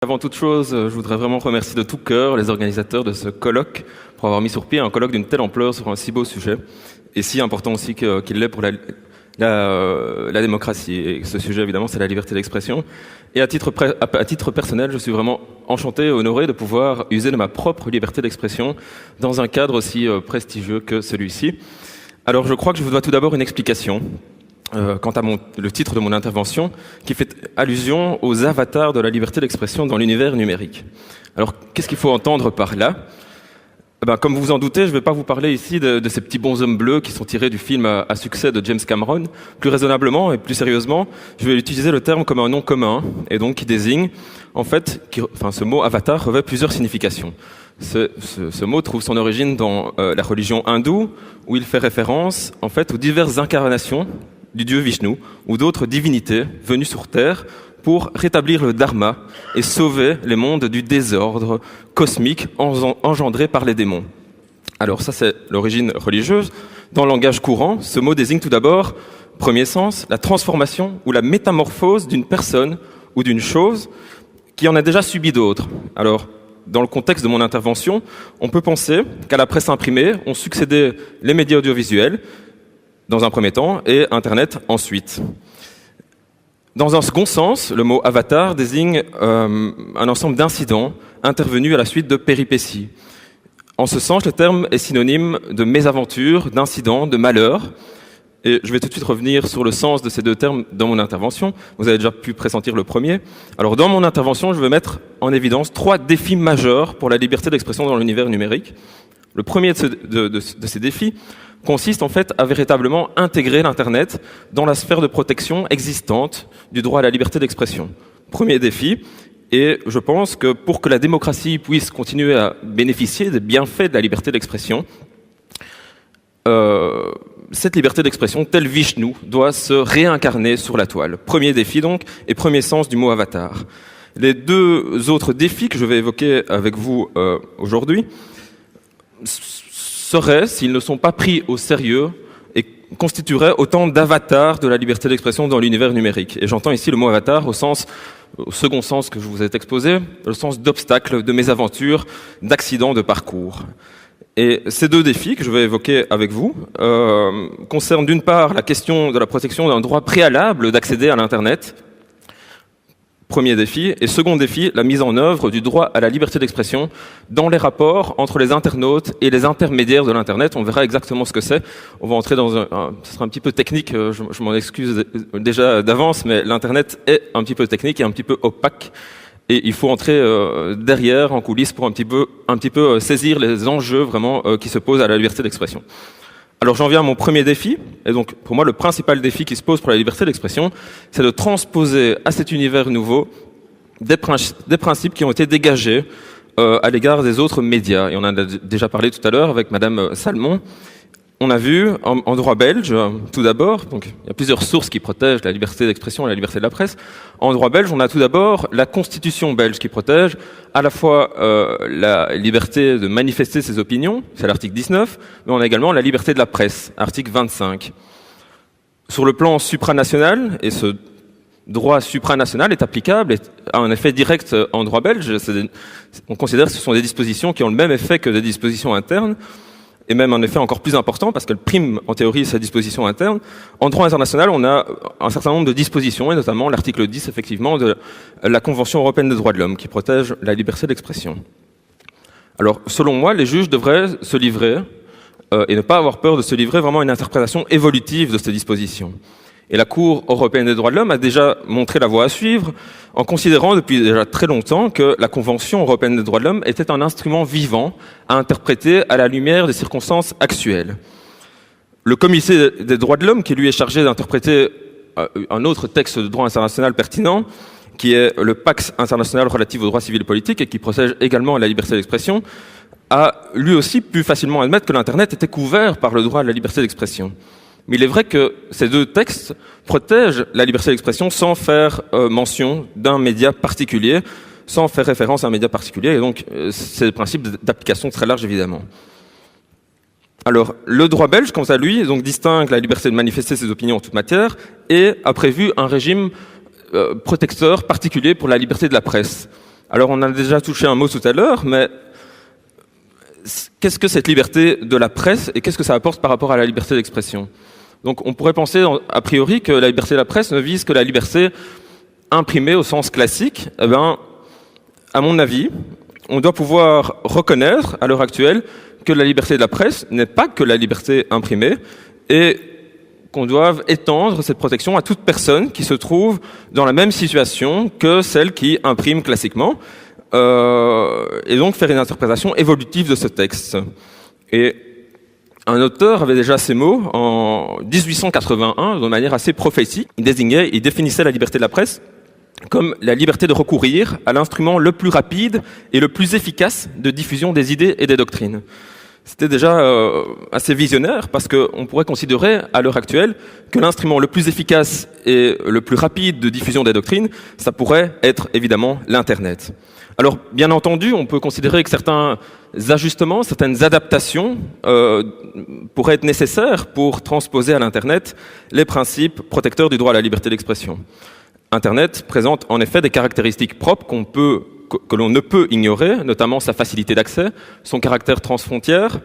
avant toute chose, je voudrais vraiment remercier de tout cœur les organisateurs de ce colloque pour avoir mis sur pied un colloque d'une telle ampleur sur un si beau sujet, et si important aussi qu'il l'est pour la démocratie. Et ce sujet, évidemment, c'est la liberté d'expression. Et à titre personnel, je suis vraiment enchanté et honoré de pouvoir user de ma propre liberté d'expression dans un cadre aussi prestigieux que celui-ci. Alors, je crois que je vous dois tout d'abord une explication quant à le titre de mon intervention, qui fait allusion aux avatars de la liberté d'expression dans l'univers numérique. Alors, qu'est-ce qu'il faut entendre par là ? Comme vous vous en doutez, je ne vais pas vous parler ici de ces petits bonshommes bleus qui sont tirés du film à succès de James Cameron. Plus raisonnablement et plus sérieusement, je vais utiliser le terme comme un nom commun, et donc qui désigne, en fait, ce mot avatar revêt plusieurs significations. Ce mot trouve son origine dans la religion hindoue, où il fait référence, en fait, aux diverses incarnations du dieu Vishnu ou d'autres divinités venues sur Terre pour rétablir le dharma et sauver les mondes du désordre cosmique engendré par les démons. Alors ça, c'est l'origine religieuse. Dans le langage courant, ce mot désigne tout d'abord, premier sens, la transformation ou la métamorphose d'une personne ou d'une chose qui en a déjà subi d'autres. Alors, dans le contexte de mon intervention, on peut penser qu'à la presse imprimée ont succédé les médias audiovisuels, dans un premier temps, et Internet ensuite. Dans un second sens, le mot avatar désigne un ensemble d'incidents intervenus à la suite de péripéties. En ce sens, le terme est synonyme de mésaventure, d'incidents, de malheur. Et je vais tout de suite revenir sur le sens de ces deux termes dans mon intervention. Vous avez déjà pu pressentir le premier. Alors, dans mon intervention, je vais mettre en évidence 3 défis majeurs pour la liberté d'expression dans l'univers numérique. Le premier de ces défis consiste en fait à véritablement intégrer l'Internet dans la sphère de protection existante du droit à la liberté d'expression. Premier défi, et je pense que pour que la démocratie puisse continuer à bénéficier des bienfaits de la liberté d'expression, cette liberté d'expression, telle Vishnu, doit se réincarner sur la toile. Premier défi donc, et premier sens du mot avatar. Les 2 autres défis que je vais évoquer avec vous aujourd'hui seraient, s'ils ne sont pas pris au sérieux, et constitueraient autant d'avatars de la liberté d'expression dans l'univers numérique. Et j'entends ici le mot avatar au second sens que je vous ai exposé, le sens d'obstacle, de mésaventure, d'accident de parcours. Et ces 2 défis que je vais évoquer avec vous concernent d'une part la question de la protection d'un droit préalable d'accéder à l'Internet, premier défi, et second défi, la mise en œuvre du droit à la liberté d'expression dans les rapports entre les internautes et les intermédiaires de l'Internet. On verra exactement ce que c'est. On va entrer dans ce sera un petit peu technique, je m'en excuse déjà d'avance, mais l'Internet est un petit peu technique et un petit peu opaque. Et il faut entrer derrière, en coulisses, pour un petit peu saisir les enjeux vraiment qui se posent à la liberté d'expression. Alors j'en viens à mon premier défi, et donc pour moi le principal défi qui se pose pour la liberté d'expression, c'est de transposer à cet univers nouveau des principes qui ont été dégagés à l'égard des autres médias. Et on en a déjà parlé tout à l'heure avec Madame Salmon. On a vu en droit belge, tout d'abord, donc il y a plusieurs sources qui protègent la liberté d'expression et la liberté de la presse. En droit belge, on a tout d'abord la Constitution belge qui protège à la fois la liberté de manifester ses opinions, c'est l'article 19, mais on a également la liberté de la presse, article 25. Sur le plan supranational, et ce droit supranational est applicable et a un effet direct en droit belge, on considère que ce sont des dispositions qui ont le même effet que des dispositions internes, et même un effet encore plus important, parce qu'elle prime en théorie sa disposition interne. En droit international, on a un certain nombre de dispositions, et notamment l'article 10, effectivement, de la Convention européenne des droits de l'homme, qui protège la liberté d'expression. Alors, selon moi, les juges devraient se livrer, et ne pas avoir peur de se livrer vraiment à une interprétation évolutive de ces dispositions. Et la Cour européenne des droits de l'homme a déjà montré la voie à suivre, en considérant depuis déjà très longtemps que la Convention européenne des droits de l'homme était un instrument vivant à interpréter à la lumière des circonstances actuelles. Le Comité des droits de l'homme, qui lui est chargé d'interpréter un autre texte de droit international pertinent, qui est le Pax international relatif aux droits civils et politiques et qui protège également la liberté d'expression, a lui aussi pu facilement admettre que l'Internet était couvert par le droit à la liberté d'expression. Mais il est vrai que ces 2 textes protègent la liberté d'expression sans faire mention d'un média particulier, sans faire référence à un média particulier, et donc c'est le principe d'application très large évidemment. Alors, le droit belge, quant à lui, donc, distingue la liberté de manifester ses opinions en toute matière et a prévu un régime protecteur particulier pour la liberté de la presse. Alors on a déjà touché un mot tout à l'heure, mais qu'est-ce que cette liberté de la presse et qu'est-ce que ça apporte par rapport à la liberté d'expression? Donc on pourrait penser a priori que la liberté de la presse ne vise que la liberté imprimée au sens classique. Eh bien, à mon avis, on doit pouvoir reconnaître à l'heure actuelle que la liberté de la presse n'est pas que la liberté imprimée et qu'on doive étendre cette protection à toute personne qui se trouve dans la même situation que celle qui imprime classiquement, et donc faire une interprétation évolutive de ce texte. Et un auteur avait déjà ces mots en 1881 de manière assez prophétique. Il définissait la liberté de la presse comme la liberté de recourir à l'instrument le plus rapide et le plus efficace de diffusion des idées et des doctrines. C'était déjà assez visionnaire parce qu'on pourrait considérer à l'heure actuelle que l'instrument le plus efficace et le plus rapide de diffusion des doctrines, ça pourrait être évidemment l'Internet. Alors, bien entendu, on peut considérer que certains ajustements, certaines adaptations pourraient être nécessaires pour transposer à l'Internet les principes protecteurs du droit à la liberté d'expression. Internet présente en effet des caractéristiques propres que l'on ne peut ignorer, notamment sa facilité d'accès, son caractère transfrontière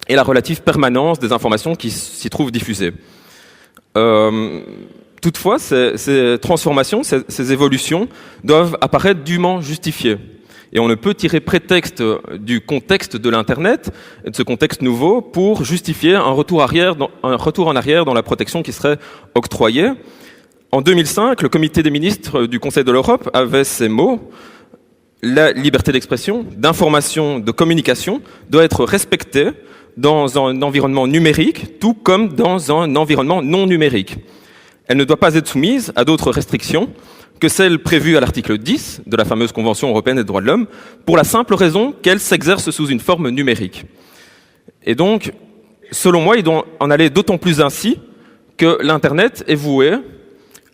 et la relative permanence des informations qui s'y trouvent diffusées. Toutefois, ces transformations, ces évolutions doivent apparaître dûment justifiées. Et on ne peut tirer prétexte du contexte de l'Internet, et de ce contexte nouveau, pour justifier un retour en arrière dans la protection qui serait octroyée. En 2005, le comité des ministres du Conseil de l'Europe avait ces mots: la liberté d'expression, d'information, de communication doit être respectée dans un environnement numérique, tout comme dans un environnement non numérique. Elle ne doit pas être soumise à d'autres restrictions que celles prévues à l'article 10 de la fameuse Convention européenne des droits de l'homme, pour la simple raison qu'elle s'exerce sous une forme numérique. Et donc, selon moi, il doit en aller d'autant plus ainsi que l'Internet est voué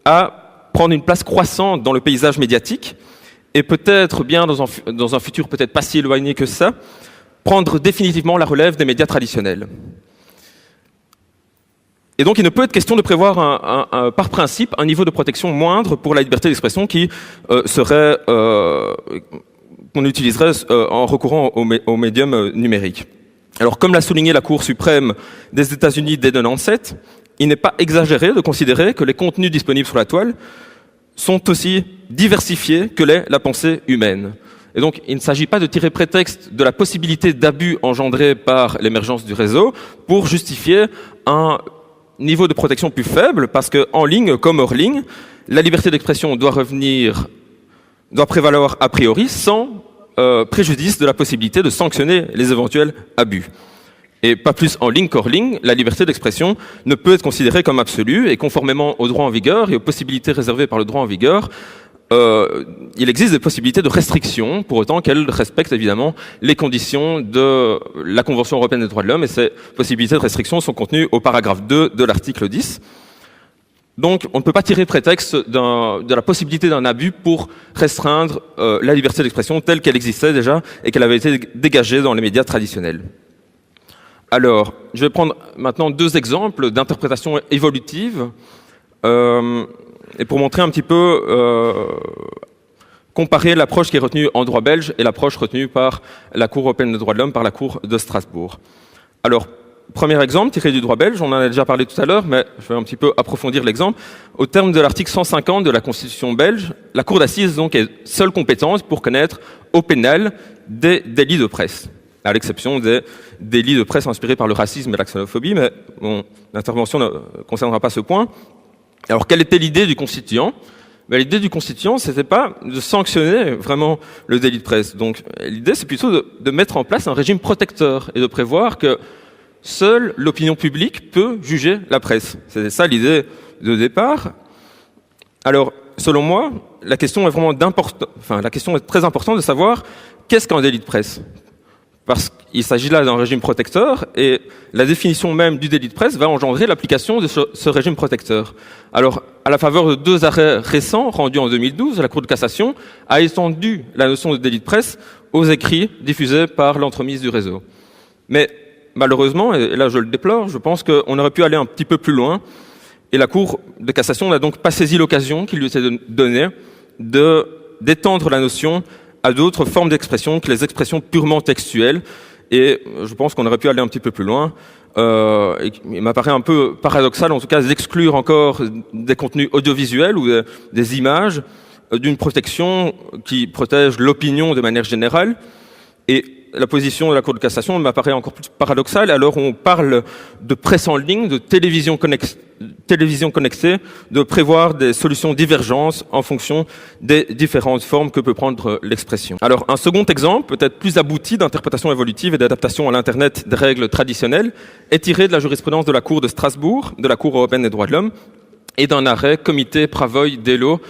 à prendre une place croissante dans le paysage médiatique et peut-être bien dans un futur peut-être pas si éloigné que ça, prendre définitivement la relève des médias traditionnels. Et donc il ne peut être question de prévoir par principe un niveau de protection moindre pour la liberté d'expression qui serait qu'on utiliserait en recourant au médium numérique. Alors comme l'a souligné la Cour suprême des États-Unis dès 1997, il n'est pas exagéré de considérer que les contenus disponibles sur la toile sont aussi diversifiés que l'est la pensée humaine. Et donc, il ne s'agit pas de tirer prétexte de la possibilité d'abus engendrés par l'émergence du réseau pour justifier un niveau de protection plus faible, parce qu'en ligne comme hors ligne, la liberté d'expression doit prévaloir a priori sans préjudice de la possibilité de sanctionner les éventuels abus. Et pas plus en ligne qu'hors ligne, la liberté d'expression ne peut être considérée comme absolue, et conformément au droit en vigueur et aux possibilités réservées par le droit en vigueur, il existe des possibilités de restriction, pour autant qu'elles respectent évidemment les conditions de la Convention européenne des droits de l'homme, et ces possibilités de restriction sont contenues au paragraphe 2 de l'article 10. Donc on ne peut pas tirer prétexte de la possibilité d'un abus pour restreindre la liberté d'expression telle qu'elle existait déjà et qu'elle avait été dégagée dans les médias traditionnels. Alors, je vais prendre maintenant deux exemples d'interprétation évolutive et pour montrer un petit peu, comparer l'approche qui est retenue en droit belge et l'approche retenue par la Cour européenne des droits de l'homme, par la Cour de Strasbourg. Alors, premier exemple, tiré du droit belge, on en a déjà parlé tout à l'heure, mais je vais un petit peu approfondir l'exemple. Au terme de l'article 150 de la Constitution belge, la Cour d'assises donc est seule compétente pour connaître au pénal des délits de presse, à l'exception des délits de presse inspirés par le racisme et la xénophobie, mais mon intervention ne concernera pas ce point. Alors, quelle était l'idée du constituant ? L'idée du constituant, c'était pas de sanctionner vraiment le délit de presse. Donc, l'idée, c'est plutôt de mettre en place un régime protecteur et de prévoir que seule l'opinion publique peut juger la presse. C'était ça l'idée de départ. Alors, selon moi, la question est très importante de savoir qu'est-ce qu'un délit de presse. Parce qu'il s'agit là d'un régime protecteur et la définition même du délit de presse va engendrer l'application de ce régime protecteur. Alors, à la faveur de deux arrêts récents rendus en 2012, la Cour de cassation a étendu la notion de délit de presse aux écrits diffusés par l'entremise du réseau. Mais malheureusement, et là je le déplore, je pense qu'on aurait pu aller un petit peu plus loin et la Cour de cassation n'a donc pas saisi l'occasion qui lui était donnée d'étendre la notion à d'autres formes d'expression que les expressions purement textuelles. Et je pense qu'on aurait pu aller un petit peu plus loin. Il m'apparaît un peu paradoxal, en tout cas, d'exclure encore des contenus audiovisuels ou des images d'une protection qui protège l'opinion de manière générale. Et la position de la Cour de cassation m'apparaît encore plus paradoxale. Alors on parle de presse en ligne, de télévision connectée, de prévoir des solutions divergentes en fonction des différentes formes que peut prendre l'expression. Alors un second exemple, peut-être plus abouti d'interprétation évolutive et d'adaptation à l'Internet des règles traditionnelles, est tiré de la jurisprudence de la Cour de Strasbourg, de la Cour européenne des droits de l'homme, et d'un arrêt Comité Pravoy-Delo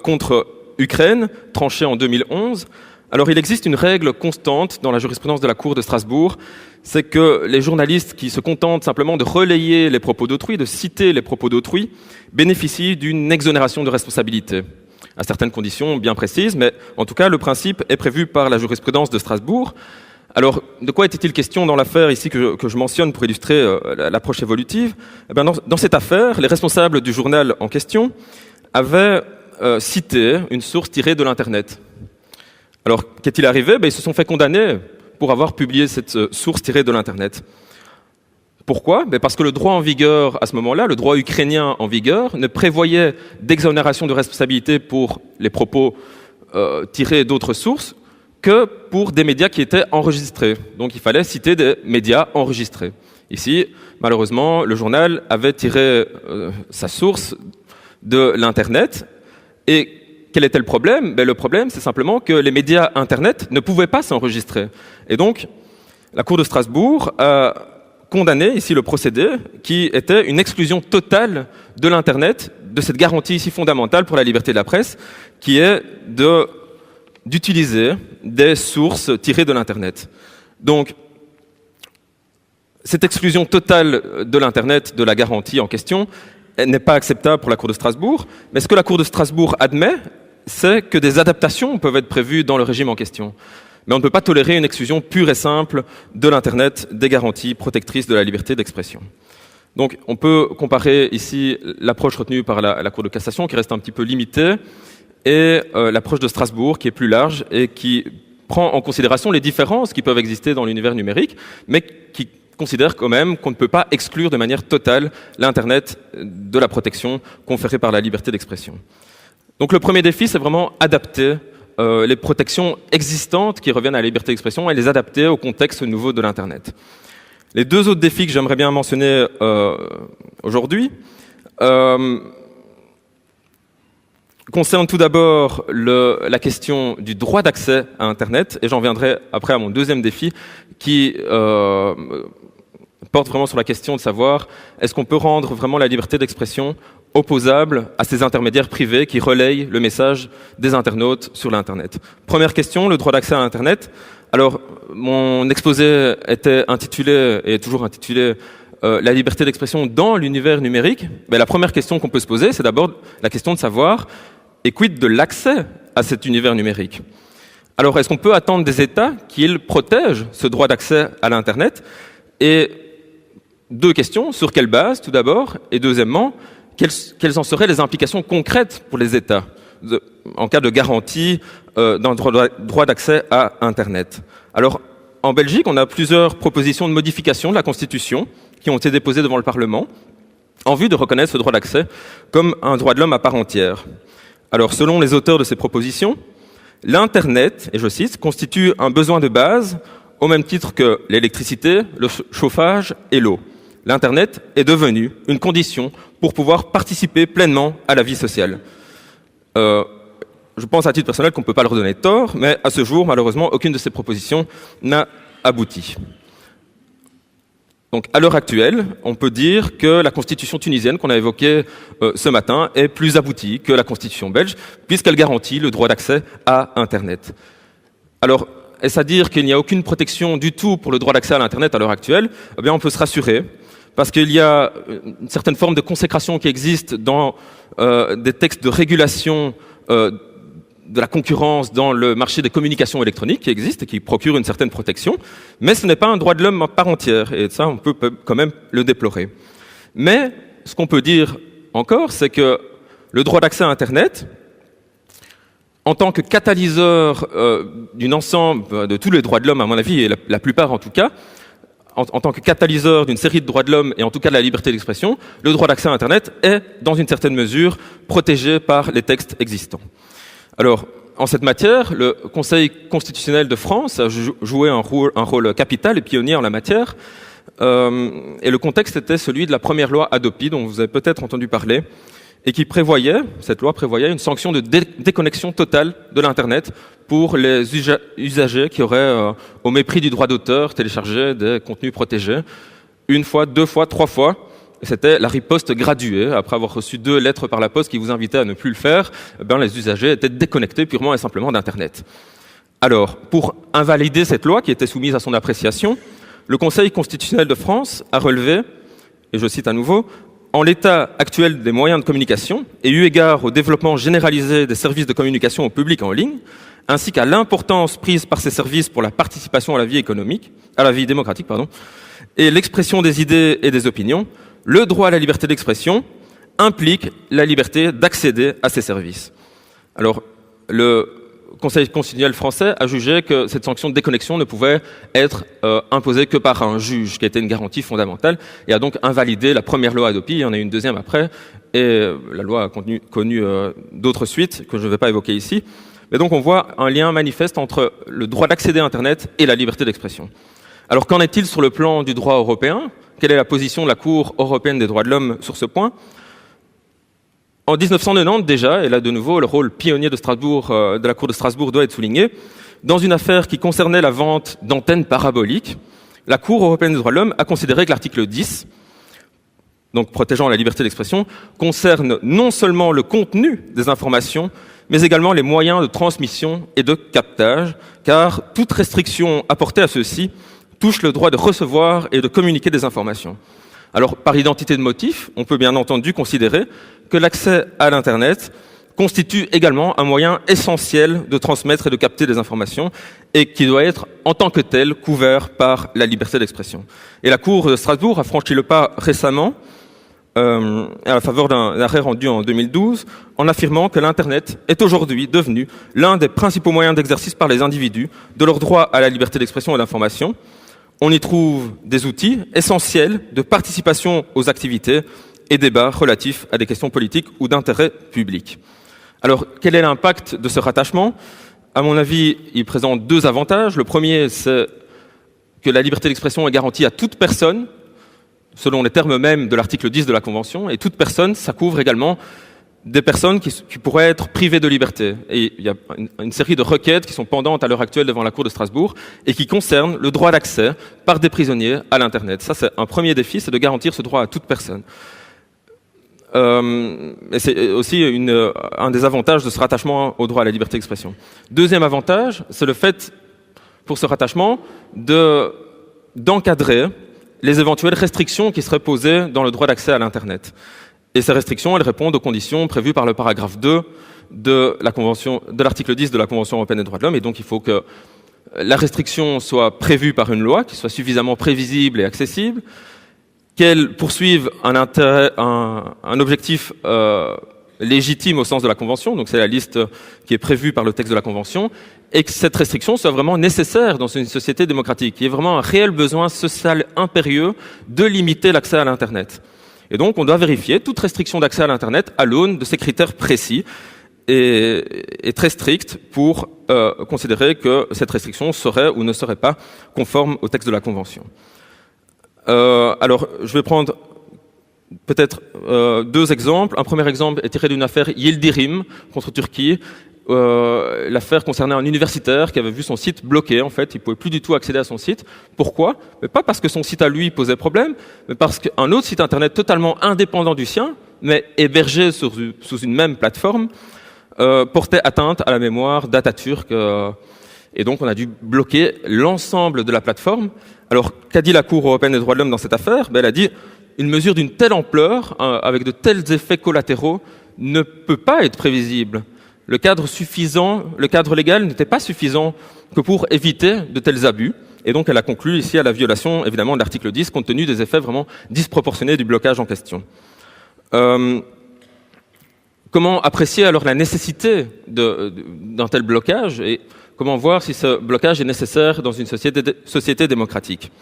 contre Ukraine, tranché en 2011. Alors il existe une règle constante dans la jurisprudence de la Cour de Strasbourg, c'est que les journalistes qui se contentent simplement de relayer les propos d'autrui, de citer les propos d'autrui, bénéficient d'une exonération de responsabilité, à certaines conditions bien précises, mais en tout cas le principe est prévu par la jurisprudence de Strasbourg. Alors de quoi était-il question dans l'affaire ici que je mentionne pour illustrer l'approche évolutive? Eh bien, dans cette affaire, les responsables du journal en question avaient cité une source tirée de l'Internet. Alors, qu'est-il arrivé? Ils se sont fait condamner pour avoir publié cette source tirée de l'Internet. Pourquoi? Parce que le droit en vigueur à ce moment-là, le droit ukrainien en vigueur, ne prévoyait d'exonération de responsabilité pour les propos tirés d'autres sources que pour des médias qui étaient enregistrés. Donc il fallait citer des médias enregistrés. Ici, malheureusement, le journal avait tiré sa source de l'Internet. Et quel était le problème? Le problème, c'est simplement que les médias Internet ne pouvaient pas s'enregistrer. Et donc, la Cour de Strasbourg a condamné ici le procédé qui était une exclusion totale de l'Internet, de cette garantie ici fondamentale pour la liberté de la presse, qui est d'utiliser des sources tirées de l'Internet. Donc, cette exclusion totale de l'Internet, de la garantie en question, elle n'est pas acceptable pour la Cour de Strasbourg, mais ce que la Cour de Strasbourg admet, c'est que des adaptations peuvent être prévues dans le régime en question. Mais on ne peut pas tolérer une exclusion pure et simple de l'Internet des garanties protectrices de la liberté d'expression. Donc on peut comparer ici l'approche retenue par la Cour de cassation, qui reste un petit peu limitée, et l'approche de Strasbourg, qui est plus large et qui prend en considération les différences qui peuvent exister dans l'univers numérique, mais qui considère quand même qu'on ne peut pas exclure de manière totale l'Internet de la protection conférée par la liberté d'expression. Donc le premier défi, c'est vraiment adapter les protections existantes qui reviennent à la liberté d'expression et les adapter au contexte nouveau de l'Internet. Les deux autres défis que j'aimerais bien mentionner aujourd'hui concernent tout d'abord la question du droit d'accès à Internet, et j'en viendrai après à mon deuxième défi qui porte vraiment sur la question de savoir est-ce qu'on peut rendre vraiment la liberté d'expression opposable à ces intermédiaires privés qui relayent le message des internautes sur l'Internet. Première question, le droit d'accès à l'Internet. Alors, mon exposé était intitulé, et est toujours intitulé, la liberté d'expression dans l'univers numérique. La première question qu'on peut se poser, c'est d'abord la question de savoir, et quid de l'accès à cet univers numérique? Alors, est-ce qu'on peut attendre des États qu'ils protègent ce droit d'accès à l'Internet? Et deux questions, sur quelle base, tout d'abord, et deuxièmement, quelles en seraient les implications concrètes pour les États en cas de garantie d'un droit d'accès à Internet? Alors, en Belgique, on a plusieurs propositions de modification de la Constitution qui ont été déposées devant le Parlement en vue de reconnaître ce droit d'accès comme un droit de l'homme à part entière. Alors, selon les auteurs de ces propositions, l'Internet, et je cite, constitue un besoin de base au même titre que l'électricité, le chauffage et l'eau. L'Internet est devenu une condition pour pouvoir participer pleinement à la vie sociale. Je pense à titre personnel qu'on ne peut pas leur donner tort, mais à ce jour, malheureusement, aucune de ces propositions n'a abouti. Donc, à l'heure actuelle, on peut dire que la constitution tunisienne qu'on a évoquée ce matin est plus aboutie que la constitution belge, puisqu'elle garantit le droit d'accès à Internet. Alors, est-ce à dire qu'il n'y a aucune protection du tout pour le droit d'accès à l'Internet à l'heure actuelle? Eh bien, on peut se rassurer, parce qu'il y a une certaine forme de consécration qui existe dans des textes de régulation de la concurrence dans le marché des communications électroniques qui existe et qui procure une certaine protection, mais ce n'est pas un droit de l'homme à part entière, et ça, on peut quand même le déplorer. Mais ce qu'on peut dire encore, c'est que le droit d'accès à Internet En tant que catalyseur d'un ensemble de tous les droits de l'homme, à mon avis, et la plupart en tout cas, en tant que catalyseur d'une série de droits de l'homme et en tout cas de la liberté d'expression, le droit d'accès à Internet est, dans une certaine mesure, protégé par les textes existants. Alors, en cette matière, le Conseil constitutionnel de France a joué un rôle capital et pionnier en la matière, et le contexte était celui de la première loi Hadopi, dont vous avez peut-être entendu parler, et qui cette loi prévoyait une sanction de déconnexion totale de l'Internet pour les usagers qui auraient, au mépris du droit d'auteur, téléchargé des contenus protégés, une fois, deux fois, trois fois. C'était la riposte graduée. Après avoir reçu 2 lettres par la poste qui vous invitaient à ne plus le faire, les usagers étaient déconnectés purement et simplement d'Internet. Alors, pour invalider cette loi qui était soumise à son appréciation, le Conseil constitutionnel de France a relevé, et je cite à nouveau, « En l'état actuel des moyens de communication, et eu égard au développement généralisé des services de communication au public en ligne, ainsi qu'à l'importance prise par ces services pour la participation à la vie démocratique, et l'expression des idées et des opinions, le droit à la liberté d'expression implique la liberté d'accéder à ces services. » Alors, le Conseil constitutionnel français a jugé que cette sanction de déconnexion ne pouvait être imposée que par un juge, qui était une garantie fondamentale, et a donc invalidé la première loi Hadopi. Il y en a eu une deuxième après, et la loi a connu d'autres suites que je ne vais pas évoquer ici. Mais donc on voit un lien manifeste entre le droit d'accéder à Internet et la liberté d'expression. Alors qu'en est-il sur le plan du droit européen ? Quelle est la position de la Cour européenne des droits de l'homme sur ce point ? En 1990 déjà, et là de nouveau le rôle pionnier de la Cour de Strasbourg doit être souligné, dans une affaire qui concernait la vente d'antennes paraboliques, la Cour européenne des droits de l'homme a considéré que l'article 10, donc protégeant la liberté d'expression, concerne non seulement le contenu des informations, mais également les moyens de transmission et de captage, car toute restriction apportée à ceux-ci touche le droit de recevoir et de communiquer des informations. Alors, par identité de motif, on peut bien entendu considérer que l'accès à l'Internet constitue également un moyen essentiel de transmettre et de capter des informations et qui doit être, en tant que tel, couvert par la liberté d'expression. Et la Cour de Strasbourg a franchi le pas récemment à la faveur d'un arrêt rendu en 2012 en affirmant que l'Internet est aujourd'hui devenu l'un des principaux moyens d'exercice par les individus de leur droit à la liberté d'expression et d'information. On y trouve des outils essentiels de participation aux activités et débats relatifs à des questions politiques ou d'intérêt public. Alors, quel est l'impact de ce rattachement ? À mon avis, il présente 2 avantages. Le premier, c'est que la liberté d'expression est garantie à toute personne, selon les termes mêmes de l'article 10 de la Convention, et toute personne, ça couvre également des personnes qui pourraient être privées de liberté. Et il y a une série de requêtes qui sont pendantes à l'heure actuelle devant la Cour de Strasbourg et qui concernent le droit d'accès par des prisonniers à l'Internet. Ça, c'est un premier défi, c'est de garantir ce droit à toute personne. Et c'est aussi un des avantages de ce rattachement au droit à la liberté d'expression. Deuxième avantage, c'est le fait, pour ce rattachement, d'encadrer les éventuelles restrictions qui seraient posées dans le droit d'accès à l'Internet. Et ces restrictions, elles répondent aux conditions prévues par le paragraphe 2 de l'article 10 de la Convention européenne des droits de l'homme. Et donc, il faut que la restriction soit prévue par une loi, qui soit suffisamment prévisible et accessible, qu'elle poursuive un objectif légitime au sens de la Convention, donc c'est la liste qui est prévue par le texte de la Convention, et que cette restriction soit vraiment nécessaire dans une société démocratique. Il y a vraiment un réel besoin social impérieux de limiter l'accès à l'Internet. Et donc, on doit vérifier toute restriction d'accès à l'Internet à l'aune de ces critères précis et très stricts pour considérer que cette restriction serait ou ne serait pas conforme au texte de la Convention. Alors, je vais prendre peut-être 2 exemples. Un premier exemple est tiré d'une affaire Yildirim contre Turquie. L'affaire concernait un universitaire qui avait vu son site bloqué. En fait, il ne pouvait plus du tout accéder à son site. Pourquoi ? Mais pas parce que son site à lui posait problème, mais parce qu'un autre site internet totalement indépendant du sien, mais hébergé sous une même plateforme, portait atteinte à la mémoire d'Atatürk. Et donc, on a dû bloquer l'ensemble de la plateforme. Alors, qu'a dit la Cour européenne des droits de l'homme dans cette affaire ? Elle a dit une mesure d'une telle ampleur, avec de tels effets collatéraux, ne peut pas être prévisible. Le cadre légal n'était pas suffisant que pour éviter de tels abus. Et donc, elle a conclu ici à la violation, évidemment, de l'article 10, compte tenu des effets vraiment disproportionnés du blocage en question. Comment apprécier alors la nécessité d'un tel blocage et comment voir si ce blocage est nécessaire dans une société démocratique?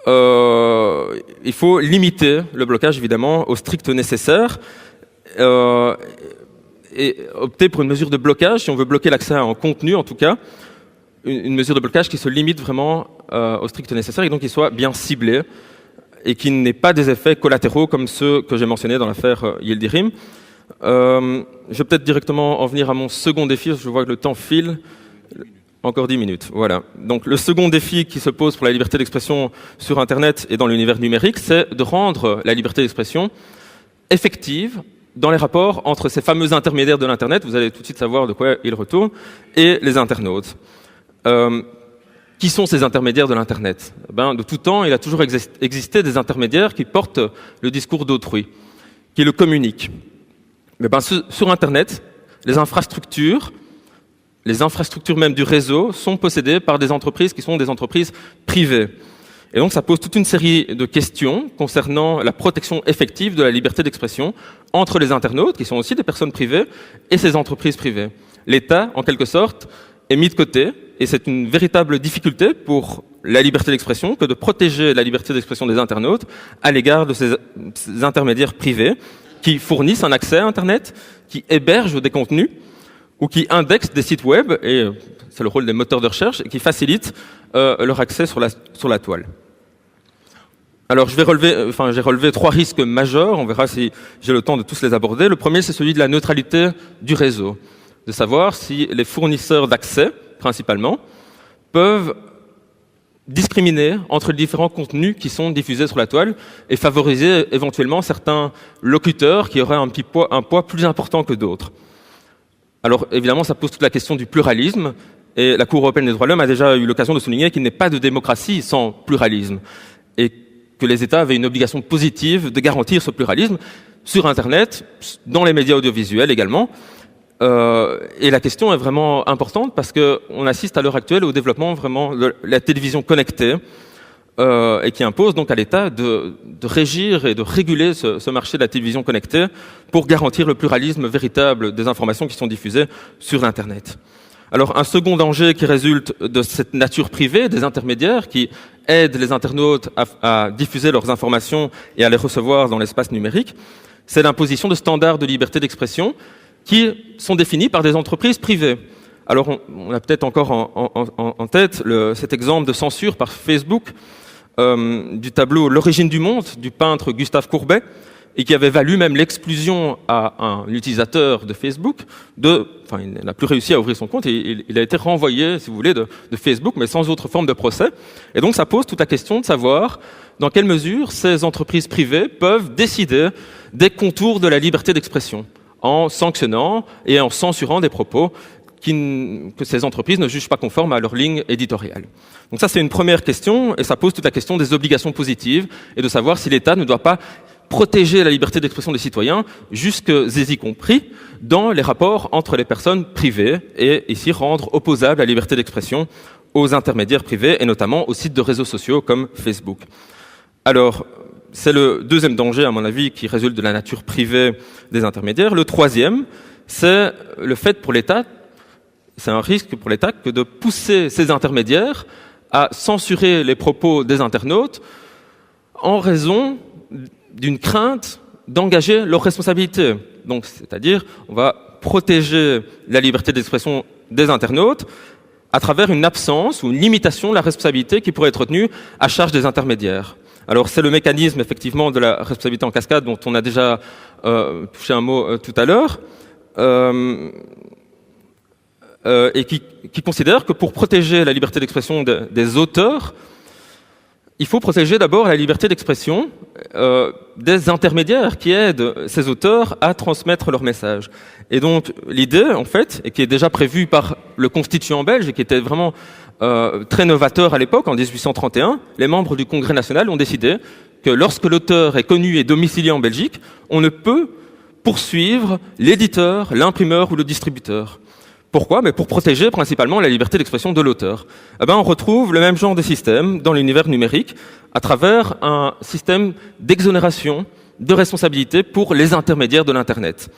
Il faut limiter le blocage évidemment au strict nécessaire et opter pour une mesure de blocage, si on veut bloquer l'accès à un contenu en tout cas, une mesure de blocage qui se limite vraiment au strict nécessaire et donc qui soit bien ciblée et qui n'ait pas des effets collatéraux comme ceux que j'ai mentionnés dans l'affaire Yildirim. Je vais peut-être directement en venir à mon second défi, je vois que le temps file. Encore 10 minutes, voilà. Donc le second défi qui se pose pour la liberté d'expression sur Internet et dans l'univers numérique, c'est de rendre la liberté d'expression effective dans les rapports entre ces fameux intermédiaires de l'Internet, vous allez tout de suite savoir de quoi ils retournent, et les internautes. Qui sont ces intermédiaires de l'Internet? De tout temps, il a toujours existé des intermédiaires qui portent le discours d'autrui, qui le communiquent. Mais sur Internet, les infrastructures même du réseau sont possédées par des entreprises qui sont des entreprises privées. Et donc ça pose toute une série de questions concernant la protection effective de la liberté d'expression entre les internautes, qui sont aussi des personnes privées, et ces entreprises privées. L'État, en quelque sorte, est mis de côté, et c'est une véritable difficulté pour la liberté d'expression que de protéger la liberté d'expression des internautes à l'égard de ces intermédiaires privés qui fournissent un accès à Internet, qui hébergent des contenus, ou qui indexent des sites web, et c'est le rôle des moteurs de recherche, et qui facilitent leur accès sur la toile. Alors j'ai relevé 3 risques majeurs, on verra si j'ai le temps de tous les aborder. Le premier, c'est celui de la neutralité du réseau, de savoir si les fournisseurs d'accès, principalement, peuvent discriminer entre les différents contenus qui sont diffusés sur la toile et favoriser éventuellement certains locuteurs qui auraient un poids plus important que d'autres. Alors évidemment, ça pose toute la question du pluralisme, et la Cour européenne des droits de l'homme a déjà eu l'occasion de souligner qu'il n'est pas de démocratie sans pluralisme, et que les États avaient une obligation positive de garantir ce pluralisme sur Internet, dans les médias audiovisuels également. Et la question est vraiment importante parce qu'on assiste à l'heure actuelle au développement vraiment de la télévision connectée, et qui impose donc à l'État de régir et de réguler ce marché de la télévision connectée pour garantir le pluralisme véritable des informations qui sont diffusées sur Internet. Alors un second danger qui résulte de cette nature privée des intermédiaires qui aident les internautes à diffuser leurs informations et à les recevoir dans l'espace numérique, c'est l'imposition de standards de liberté d'expression qui sont définis par des entreprises privées. Alors on a peut-être encore en tête cet exemple de censure par Facebook du tableau L'origine du monde du peintre Gustave Courbet, et qui avait valu même l'exclusion à un utilisateur de Facebook il n'a plus réussi à ouvrir son compte et il a été renvoyé, si vous voulez, de Facebook, mais sans autre forme de procès. Et donc ça pose toute la question de savoir dans quelle mesure ces entreprises privées peuvent décider des contours de la liberté d'expression en sanctionnant et en censurant des propos que ces entreprises ne jugent pas conformes à leur ligne éditoriale. Donc ça, c'est une première question, et ça pose toute la question des obligations positives et de savoir si l'État ne doit pas protéger la liberté d'expression des citoyens, y compris dans les rapports entre les personnes privées, et ici rendre opposable la liberté d'expression aux intermédiaires privés, et notamment aux sites de réseaux sociaux comme Facebook. Alors, c'est le deuxième danger, à mon avis, qui résulte de la nature privée des intermédiaires. Le troisième, c'est le fait pour l'État, c'est un risque pour l'État que de pousser ces intermédiaires à censurer les propos des internautes en raison d'une crainte d'engager leurs responsabilités. Donc, c'est-à-dire, on va protéger la liberté d'expression des internautes à travers une absence ou une limitation de la responsabilité qui pourrait être retenue à charge des intermédiaires. Alors, c'est le mécanisme, effectivement, de la responsabilité en cascade dont on a déjà touché un mot tout à l'heure, et qui considère que pour protéger la liberté d'expression des auteurs, il faut protéger d'abord la liberté d'expression des intermédiaires qui aident ces auteurs à transmettre leur message. Et donc l'idée, en fait, et qui est déjà prévue par le constituant belge et qui était vraiment très novateur à l'époque, en 1831, les membres du Congrès national ont décidé que lorsque l'auteur est connu et domicilié en Belgique, on ne peut poursuivre l'éditeur, l'imprimeur ou le distributeur. Pourquoi? Mais pour protéger principalement la liberté d'expression de l'auteur. On retrouve le même genre de système dans l'univers numérique à travers un système d'exonération de responsabilité pour les intermédiaires de l'Internet.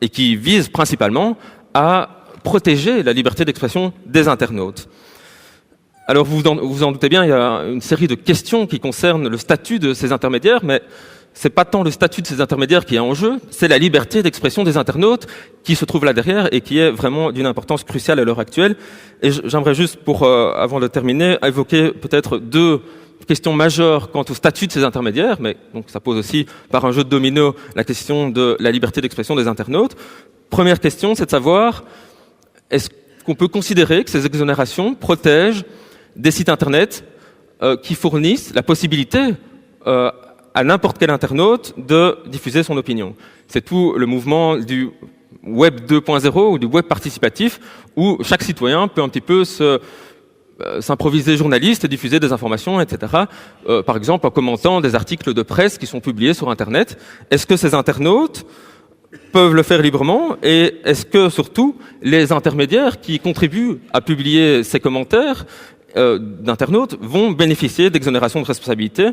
et qui vise principalement à protéger la liberté d'expression des internautes. Alors vous en doutez bien, il y a une série de questions qui concernent le statut de ces intermédiaires, mais c'est pas tant le statut de ces intermédiaires qui est en jeu, c'est la liberté d'expression des internautes qui se trouve là derrière et qui est vraiment d'une importance cruciale à l'heure actuelle. Et j'aimerais juste, avant de terminer, évoquer peut-être deux questions majeures quant au statut de ces intermédiaires, mais donc ça pose aussi, par un jeu de domino, la question de la liberté d'expression des internautes. Première question, c'est de savoir, est-ce qu'on peut considérer que ces exonérations protègent des sites internet qui fournissent la possibilité à n'importe quel internaute de diffuser son opinion. C'est tout le mouvement du Web 2.0 ou du web participatif, où chaque citoyen peut un petit peu s'improviser journaliste et diffuser des informations, etc. Par exemple, en commentant des articles de presse qui sont publiés sur Internet. Est-ce que ces internautes peuvent le faire librement, et est-ce que surtout les intermédiaires qui contribuent à publier ces commentaires d'internautes vont bénéficier d'exonération de responsabilité?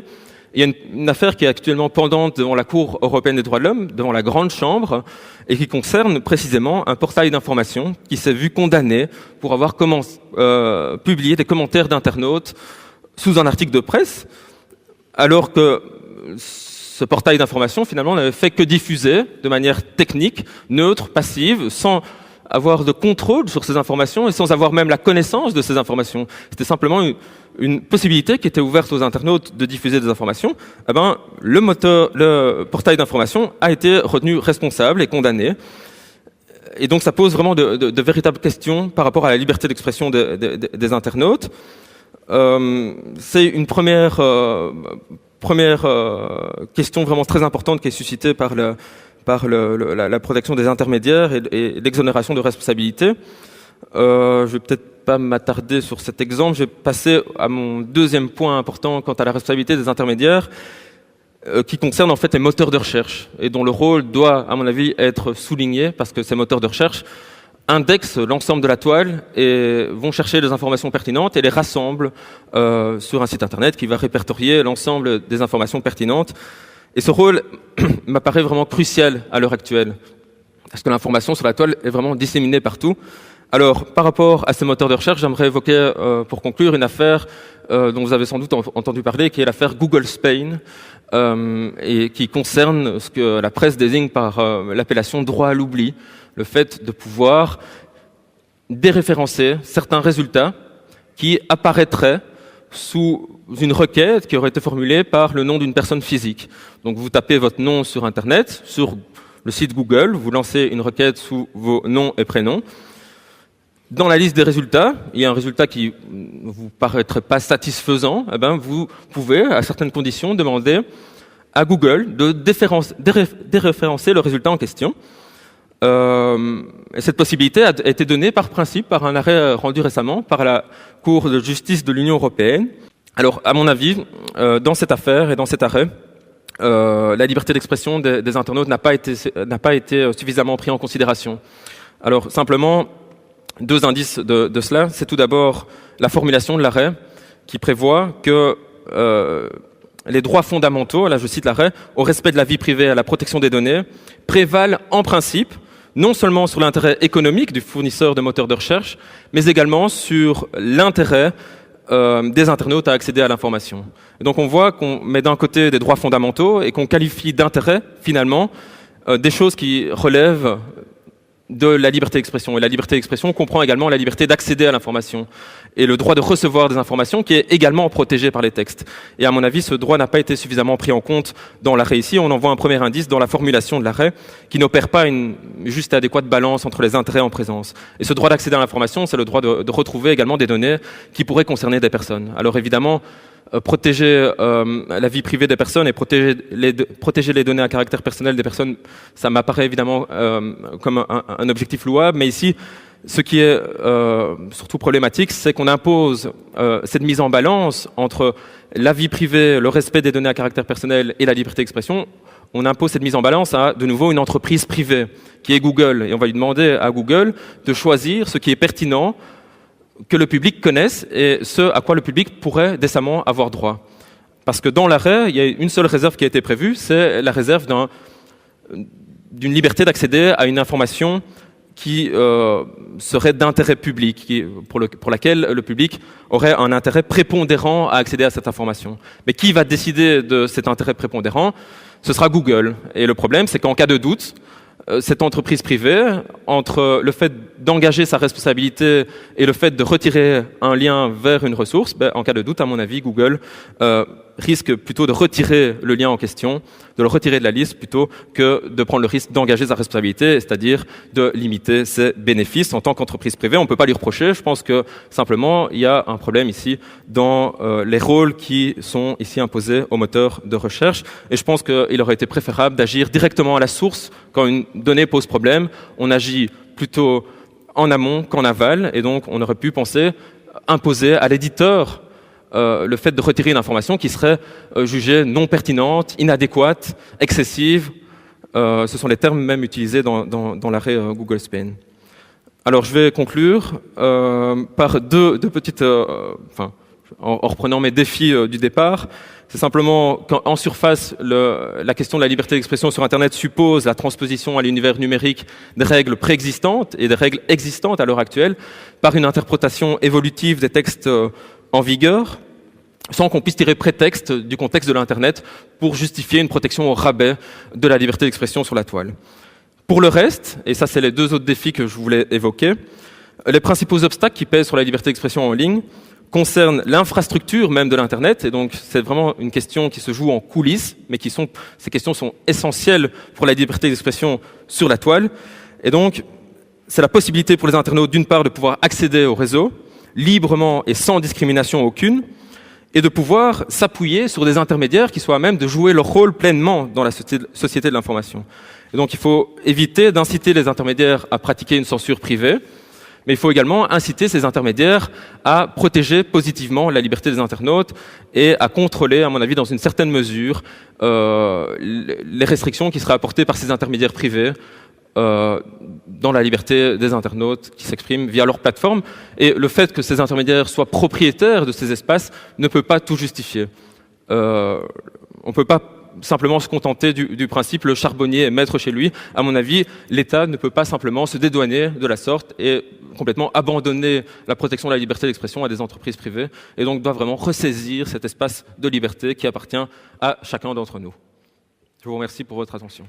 Il y a une affaire qui est actuellement pendante devant la Cour européenne des droits de l'homme, devant la Grande Chambre, et qui concerne précisément un portail d'information qui s'est vu condamné pour avoir publié des commentaires d'internautes sous un article de presse, alors que ce portail d'information, finalement, n'avait fait que diffuser de manière technique, neutre, passive, sans avoir de contrôle sur ces informations et sans avoir même la connaissance de ces informations. C'était simplement une possibilité qui était ouverte aux internautes de diffuser des informations. Eh ben, le portail d'information a été retenu responsable et condamné. Et donc ça pose vraiment de véritables questions par rapport à la liberté d'expression des internautes. C'est une première question vraiment très importante qui est suscitée par la protection des intermédiaires et l'exonération de responsabilité. Je vais peut-être pas m'attarder sur cet exemple. Je vais passer à mon deuxième point important quant à la responsabilité des intermédiaires, qui concerne en fait les moteurs de recherche et dont le rôle doit, à mon avis, être souligné, parce que ces moteurs de recherche indexent l'ensemble de la toile et vont chercher les informations pertinentes et les rassemblent sur un site internet qui va répertorier l'ensemble des informations pertinentes. Et ce rôle m'apparaît vraiment crucial à l'heure actuelle, parce que l'information sur la toile est vraiment disséminée partout. Alors, par rapport à ces moteurs de recherche, j'aimerais évoquer, pour conclure, une affaire dont vous avez sans doute entendu parler, qui est l'affaire Google Spain, et qui concerne ce que la presse désigne par l'appellation droit à l'oubli, le fait de pouvoir déréférencer certains résultats qui apparaîtraient sous une requête qui aurait été formulée par le nom d'une personne physique. Donc vous tapez votre nom sur Internet, sur le site Google, vous lancez une requête sous vos noms et prénoms. Dans la liste des résultats, il y a un résultat qui ne vous paraîtrait pas satisfaisant, eh ben vous pouvez, à certaines conditions, demander à Google de déréférencer le résultat en question. Et cette possibilité a été donnée par principe par un arrêt rendu récemment par la Cour de justice de l'Union européenne. Alors, à mon avis, dans cette affaire et dans cet arrêt, la liberté d'expression des internautes n'a pas été suffisamment prise en considération. Alors, simplement, deux indices de cela. C'est tout d'abord la formulation de l'arrêt qui prévoit que les droits fondamentaux, là je cite l'arrêt, au respect de la vie privée et à la protection des données, prévalent en principe non seulement sur l'intérêt économique du fournisseur de moteurs de recherche, mais également sur l'intérêt des internautes à accéder à l'information. Et donc on voit qu'on met d'un côté des droits fondamentaux et qu'on qualifie d'intérêt, finalement, des choses qui relèvent de la liberté d'expression. Et la liberté d'expression comprend également la liberté d'accéder à l'information et le droit de recevoir des informations qui est également protégé par les textes. Et à mon avis, ce droit n'a pas été suffisamment pris en compte dans l'arrêt ici. On en voit un premier indice dans la formulation de l'arrêt qui n'opère pas une juste et adéquate balance entre les intérêts en présence. Et ce droit d'accéder à l'information, c'est le droit de retrouver également des données qui pourraient concerner des personnes. Alors évidemment, protéger la vie privée des personnes et protéger les données à caractère personnel des personnes, ça m'apparaît évidemment comme un objectif louable. Mais ici, ce qui est surtout problématique, c'est qu'on impose cette mise en balance entre la vie privée, le respect des données à caractère personnel et la liberté d'expression. On impose cette mise en balance à, de nouveau, une entreprise privée, qui est Google. Et on va lui demander à Google de choisir ce qui est pertinent, que le public connaisse et ce à quoi le public pourrait décemment avoir droit. Parce que dans l'arrêt, il y a une seule réserve qui a été prévue, c'est la réserve d'une liberté d'accéder à une information qui serait d'intérêt public, pour laquelle le public aurait un intérêt prépondérant à accéder à cette information. Mais qui va décider de cet intérêt prépondérant? Ce sera Google. Et le problème, c'est qu'en cas de doute, cette entreprise privée, entre le fait d'engager sa responsabilité et le fait de retirer un lien vers une ressource, en cas de doute, à mon avis, Google risque plutôt de retirer le lien en question, de le retirer de la liste, plutôt que de prendre le risque d'engager sa responsabilité, c'est-à-dire de limiter ses bénéfices. En tant qu'entreprise privée, on ne peut pas lui reprocher. Je pense que simplement, il y a un problème ici dans les rôles qui sont ici imposés aux moteurs de recherche. Et je pense qu'il aurait été préférable d'agir directement à la source quand une donnée pose problème. On agit plutôt en amont qu'en aval, et donc on aurait pu penser imposer à l'éditeur le fait de retirer une information qui serait jugée non pertinente, inadéquate, excessive. Ce sont les termes même utilisés dans l'arrêt Google Spain. Alors je vais conclure par deux petites... en reprenant mes défis du départ. C'est simplement qu'en surface, la question de la liberté d'expression sur Internet suppose la transposition à l'univers numérique des règles préexistantes et des règles existantes à l'heure actuelle par une interprétation évolutive des textes en vigueur, sans qu'on puisse tirer prétexte du contexte de l'Internet pour justifier une protection au rabais de la liberté d'expression sur la toile. Pour le reste, et ça c'est les deux autres défis que je voulais évoquer, les principaux obstacles qui pèsent sur la liberté d'expression en ligne concernent l'infrastructure même de l'Internet, et donc c'est vraiment une question qui se joue en coulisses, mais ces questions sont essentielles pour la liberté d'expression sur la toile. Et donc, c'est la possibilité pour les internautes, d'une part, de pouvoir accéder au réseau, librement et sans discrimination aucune, et de pouvoir s'appuyer sur des intermédiaires qui soient à même de jouer leur rôle pleinement dans la société de l'information. Et donc il faut éviter d'inciter les intermédiaires à pratiquer une censure privée, mais il faut également inciter ces intermédiaires à protéger positivement la liberté des internautes et à contrôler, à mon avis, dans une certaine mesure, les restrictions qui seraient apportées par ces intermédiaires privés dans la liberté des internautes qui s'expriment via leur plateforme. Et le fait que ces intermédiaires soient propriétaires de ces espaces ne peut pas tout justifier. On ne peut pas simplement se contenter du principe le charbonnier est maître chez lui. À mon avis, l'État ne peut pas simplement se dédouaner de la sorte et complètement abandonner la protection de la liberté d'expression à des entreprises privées, et donc doit vraiment ressaisir cet espace de liberté qui appartient à chacun d'entre nous. Je vous remercie pour votre attention.